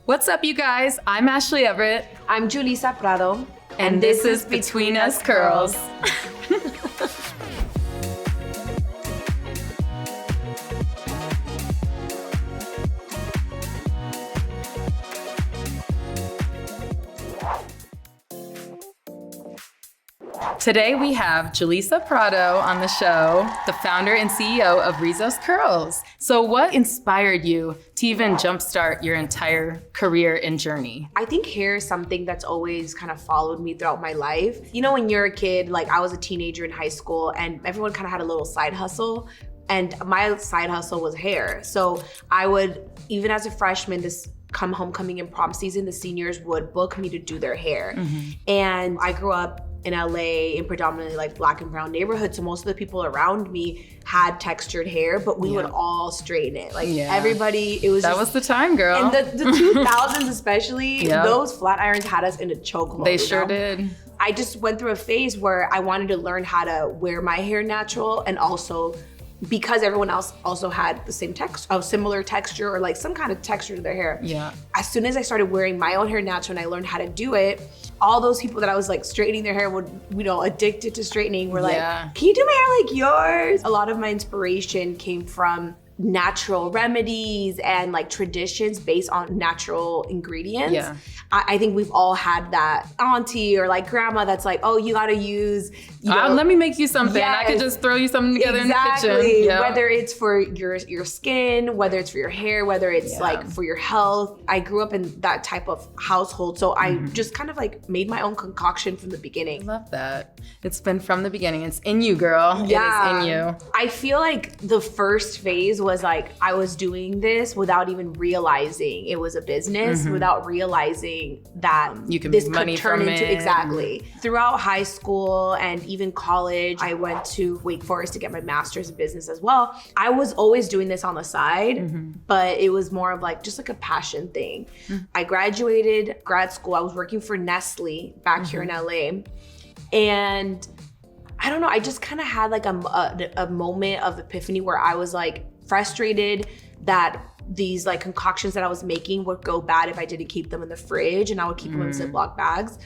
What's up, you guys? I'm Ashley Everett. I'm Julissa Prado. And this is Between Us Curls. Today we have Julissa Prado on the show, the founder and CEO of Rizo Curls. So what inspired you to even jumpstart your entire career and journey? I think hair is something that's always kind of followed me throughout my life. You know, when you're a kid, like I was a teenager in high school and everyone kind of had a little side hustle. And my side hustle was hair. So I would, even as a freshman, come homecoming and prom season, the seniors would book me to do their hair. And I grew up in LA in predominantly like Black and brown neighborhoods. So most of the people around me had textured hair, but we would all straighten it. Like everybody, it was That was the time, girl. And the 2000s especially, those flat irons had us in a chokehold. They sure did. I just went through a phase where I wanted to learn how to wear my hair natural, and also because everyone else also had the same similar texture or like some kind of texture to their hair. Yeah. As soon as I started wearing my own hair natural and I learned how to do it, all those people that I was like straightening their hair addicted to straightening were like, can you do my hair like yours? A lot of my inspiration came from natural remedies and like traditions based on natural ingredients. Yeah. I think we've all had that auntie or like grandma that's like, oh, you gotta use, let me make you something. I could just throw you something together in the kitchen. Yep. Whether it's for your skin, whether it's for your hair, whether it's like for your health. I grew up in that type of household. So I just kind of like made my own concoction from the beginning. I love that. It's been from the beginning. It's in you, girl. Yeah. It is in you. I feel like the first phase was like, I was doing this without even realizing it was a business, without realizing that you can this make money could turn from into it. Exactly. Throughout high school and even college, I went to Wake Forest to get my master's in business as well. I was always doing this on the side, but it was more of like just like a passion thing. I graduated grad school. I was working for Nestle back here in LA, and I don't know, I just kind of had like a moment of epiphany where I was like frustrated that these like concoctions that I was making would go bad if I didn't keep them in the fridge, and I would keep them in Ziploc bags.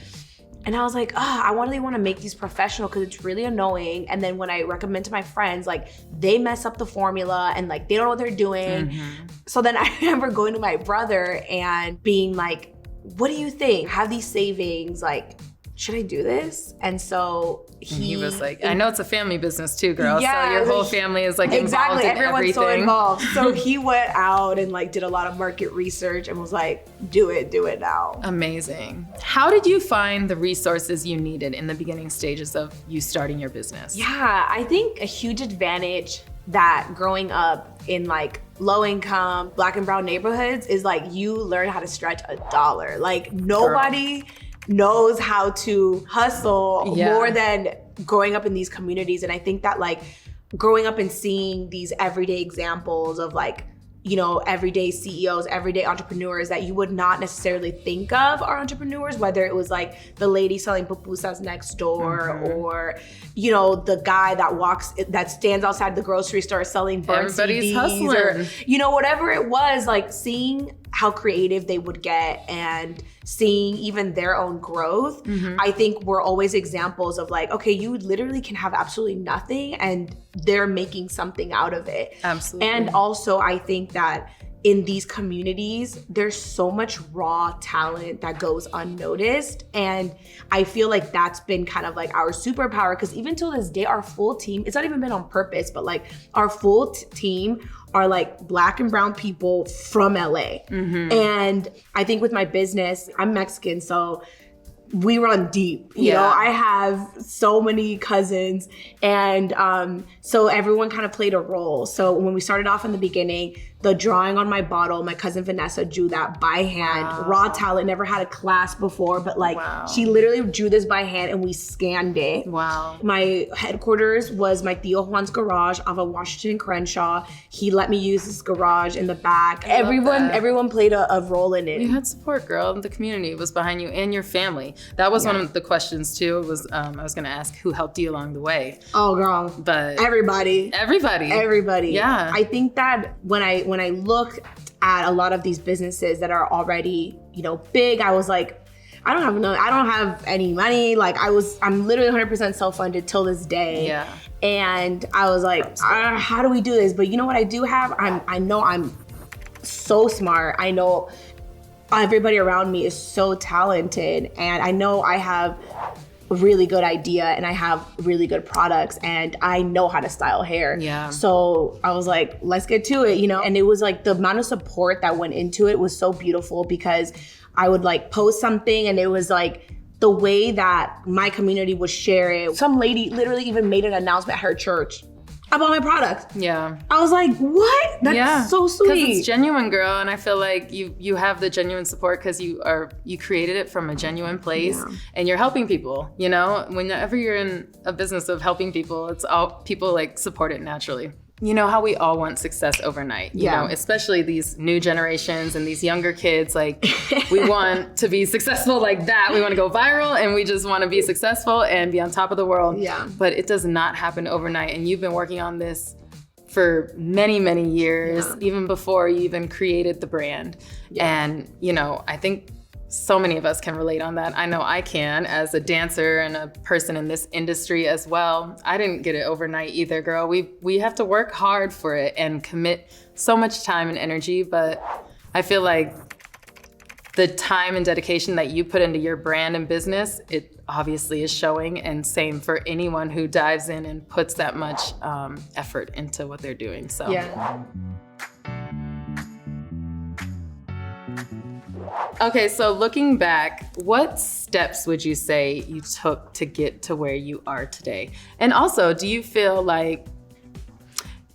And I was like, I really want to make these professional because it's really annoying. And then when I recommend to my friends, like they mess up the formula and like they don't know what they're doing. So then I remember going to my brother and being like, what do you think? Have these savings, like, should I do this? And so he was like, I know it's a family business too, girl. Yeah, so your whole family is like involved in everyone's everything. So involved. So he went out and like did a lot of market research and was like, do it now. Amazing. How did you find the resources you needed in the beginning stages of you starting your business? Yeah, I think a huge advantage that growing up in like low income Black and brown neighborhoods is like you learn how to stretch $1. Like nobody knows how to hustle more than growing up in these communities. And I think that like growing up and seeing these everyday examples of like, you know, everyday CEOs, everyday entrepreneurs that you would not necessarily think of are entrepreneurs, whether it was like the lady selling pupusas next door or, you know, the guy that stands outside the grocery store selling burnt Everybody's CDs hustling. or, you know, whatever it was, like seeing how creative they would get and seeing even their own growth. I think we're always examples of like, okay, you literally can have absolutely nothing and they're making something out of it. Absolutely. And also I think that in these communities, there's so much raw talent that goes unnoticed. And I feel like that's been kind of like our superpower, because even till this day, our full team, it's not even been on purpose, but like our full team are like Black and brown people from LA. And I think with my business, I'm Mexican, so we run deep. You know, I have so many cousins, and so everyone kind of played a role. So when we started off in the beginning, the drawing on my bottle, my cousin Vanessa drew that by hand. Raw talent, never had a class before, but like she literally drew this by hand and we scanned it. My headquarters was my Tío Juan's garage off of Washington and Crenshaw. He let me use this garage in the back. Everyone played a role in it. You had support, girl. The community was behind you and your family. That was one of the questions too. Was I was gonna ask who helped you along the way. Oh, girl. But everybody. Everybody. Yeah. I think that when I look at a lot of these businesses that are already, you know, big, I was like, I don't have any money. Like I'm literally 100% self-funded till this day. Yeah. And I was like, how do we do this? But you know what I do have? I know I'm so smart. I know everybody around me is so talented, and I know I have a really good idea and I have really good products and I know how to style hair. Yeah. So I was like, let's get to it, you know? And it was like the amount of support that went into it was so beautiful, because I would like post something and it was like the way that my community would share it. Some lady literally even made an announcement at her church about my product. Yeah. I was like, what? That's so sweet. Because it's genuine, girl. And I feel like you have the genuine support because you created it from a genuine place and you're helping people, you know? Whenever you're in a business of helping people, it's all people like support it naturally. You know how we all want success overnight, you know, especially these new generations and these younger kids, like we want to be successful like that. We want to go viral and we just want to be successful and be on top of the world. Yeah. But it does not happen overnight. And you've been working on this for many, many years, even before you even created the brand. And, you know, I think so many of us can relate on that. I know I can, as a dancer and a person in this industry as well. I didn't get it overnight either, girl. We have to work hard for it and commit so much time and energy, but I feel like the time and dedication that you put into your brand and business, it obviously is showing, and same for anyone who dives in and puts that much effort into what they're doing, so. Yeah. Okay, so looking back, what steps would you say you took to get to where you are today? And also, do you feel like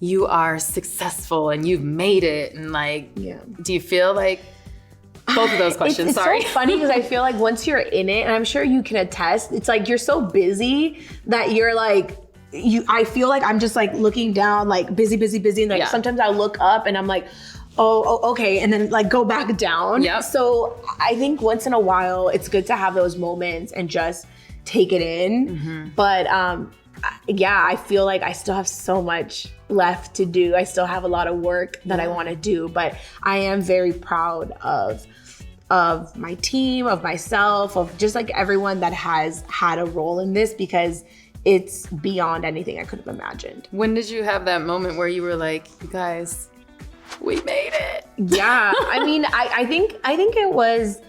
you are successful and you've made it? And like, do you feel like, both of those questions, it's sorry. It's so funny because I feel like once you're in it, and I'm sure you can attest, it's like you're so busy that you're like, I feel like I'm just like looking down, like busy. And like sometimes I look up and I'm like, oh, okay. And then like go back down. Yep. So I think once in a while, it's good to have those moments and just take it in. Mm-hmm. But I feel like I still have so much left to do. I still have a lot of work that I want to do, but I am very proud of my team, of myself, of just like everyone that has had a role in this, because it's beyond anything I could have imagined. When did you have that moment where you were like, you guys, we made it? Yeah, I mean, I think it was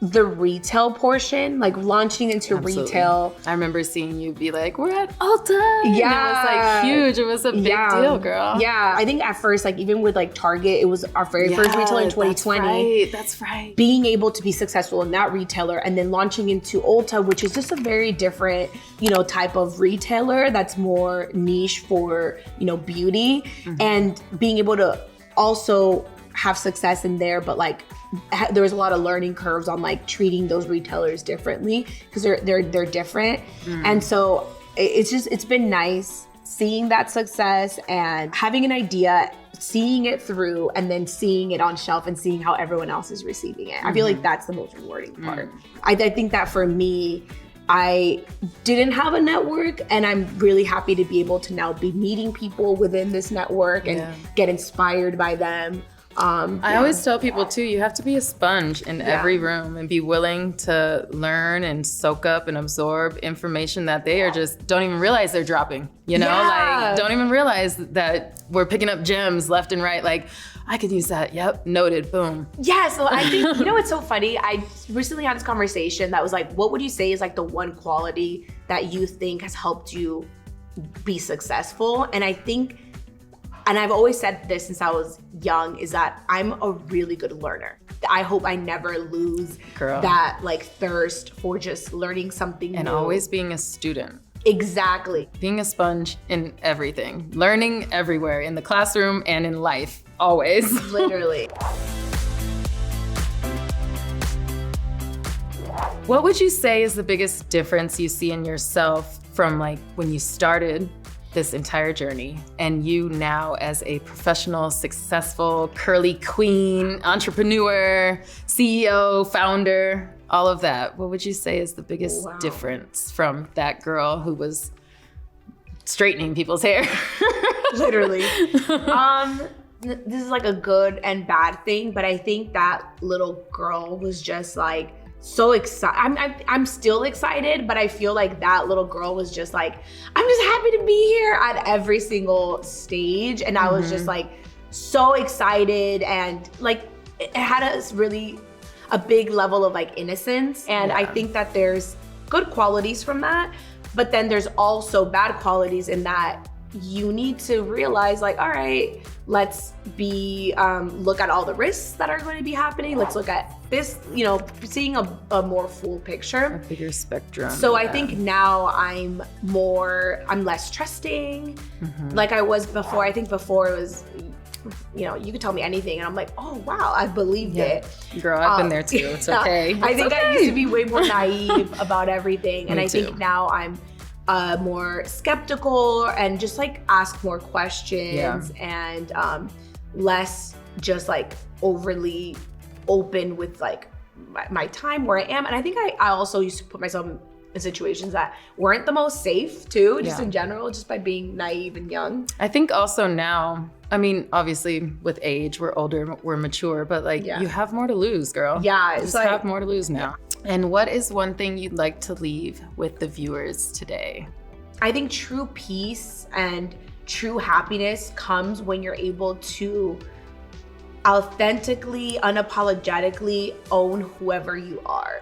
the retail portion, like launching into retail. I remember seeing you be like, we're at Ulta. Yeah. And it was like huge. It was a big deal, girl. Yeah. I think at first, like even with like Target, it was our very first retailer in 2020. That's right. Being able to be successful in that retailer and then launching into Ulta, which is just a very different, you know, type of retailer that's more niche for, you know, beauty, and being able to also have success in there, but like there was a lot of learning curves on like treating those retailers differently, because they're different. And so it's been nice seeing that success and having an idea, seeing it through, and then seeing it on shelf and seeing how everyone else is receiving it. I feel like that's the most rewarding part. I think that for me, I didn't have a network, and I'm really happy to be able to now be meeting people within this network and get inspired by them. I always tell people too, you have to be a sponge in every room and be willing to learn and soak up and absorb information that they are just don't even realize they're dropping, you know, like don't even realize that we're picking up gems left and right. Like, I could use that. Yep. Noted. Boom. Yeah. So I think, you know, what's so funny? I recently had this conversation that was like, what would you say is like the one quality that you think has helped you be successful? And I think, and I've always said this since I was young, is that I'm a really good learner. I hope I never lose that like thirst for just learning something and new. Always being a student. Exactly. Being a sponge in everything. Learning everywhere, in the classroom and in life, always. Literally. What would you say is the biggest difference you see in yourself from like when you started this entire journey and you now as a professional, successful, curly queen, entrepreneur, CEO, founder, all of that? What would you say is the biggest difference from that girl who was straightening people's hair? Literally. this is like a good and bad thing, but I think that little girl was just like so excited. I'm still excited, but I feel like that little girl was just like, I'm just happy to be here at every single stage. And I was just like so excited, and like it had a big level of like innocence. And I think that there's good qualities from that, but then there's also bad qualities in that you need to realize like, all right, let's be, look at all the risks that are going to be happening. Let's look at this, you know, seeing a more full picture. A bigger spectrum. So I think now I'm less trusting like I was before. I think before it was, you know, you could tell me anything and I'm like, oh wow, I believed it. Girl, I've been there too, it's okay. I think I used to be way more naive about everything. And I too. think now I'm more skeptical and just like ask more questions and less just like overly open with like my time where I am. And I think I also used to put myself in situations that weren't the most safe too, just in general, just by being naive and young. I think also now, I mean, obviously with age, we're older, we're mature, but like you have more to lose, girl. Yeah, you just like, have more to lose now. And what is one thing you'd like to leave with the viewers today? I think true peace and true happiness comes when you're able to authentically, unapologetically own whoever you are.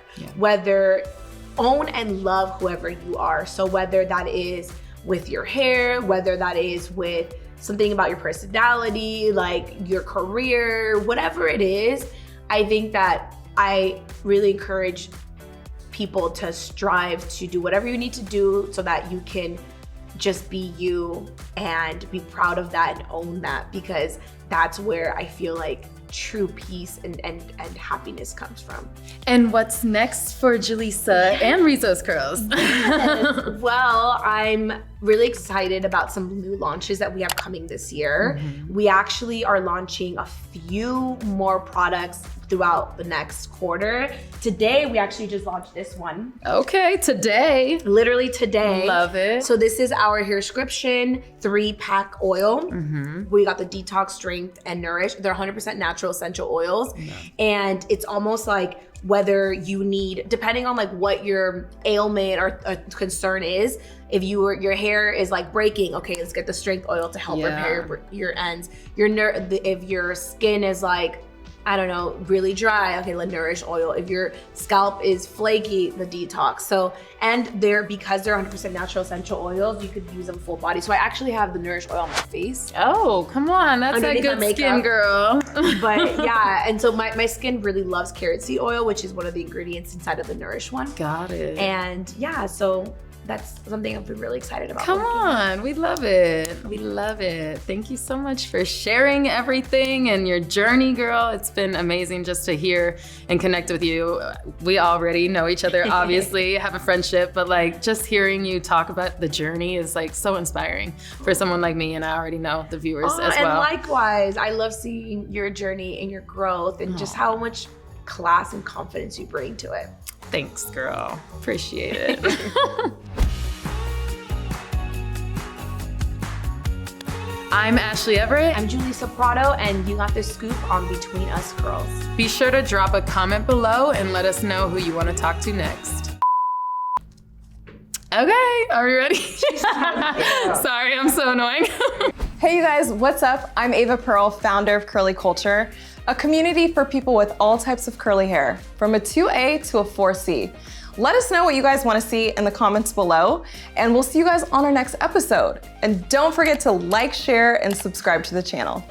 Own and love whoever you are. So whether that is with your hair, whether that is with something about your personality, like your career, whatever it is, I think that I really encourage people to strive to do whatever you need to do so that you can just be you and be proud of that and own that, because that's where I feel like true peace and happiness comes from. And what's next for Julissa and Rizo's Curls? Well, I'm really excited about some new launches that we have coming this year. We actually are launching a few more products throughout the next quarter. Today, we actually just launched this one. Okay, today. Literally today. Love it. So this is our Hairscription 3-pack oil. We got the Detox, Strength, and Nourish. They're 100% natural essential oils. And it's almost like whether you need, depending on like what your ailment or concern is, if your hair is like breaking, okay, let's get the strength oil to help repair your ends. If your skin is like, I don't know, really dry, okay, the Nourish oil. If your scalp is flaky, the Detox. So, and because they're 100% natural essential oils, you could use them full body. So I actually have the Nourish oil on my face. Oh, come on, that's a good skin, girl. But yeah, and so my skin really loves carrot seed oil, which is one of the ingredients inside of the Nourish one. Got it. And yeah, so that's something I've been really excited about. Come on, we love it. We love it. Thank you so much for sharing everything and your journey, girl. It's been amazing just to hear and connect with you. We already know each other, obviously, have a friendship, but like just hearing you talk about the journey is like so inspiring for someone like me, and I already know the viewers as well. And likewise, I love seeing your journey and your growth and just how much class and confidence you bring to it. Thanks, girl. Appreciate it. I'm Ashley Everett. I'm Julissa Prado, and you got the scoop on Between Us Girls. Be sure to drop a comment below and let us know who you want to talk to next. Okay, are we ready? Sorry, I'm so annoying. Hey you guys, what's up? I'm Ava Pearl, founder of Curly Culture, a community for people with all types of curly hair, from a 2A to a 4C. Let us know what you guys want to see in the comments below, and we'll see you guys on our next episode. And don't forget to like, share, and subscribe to the channel.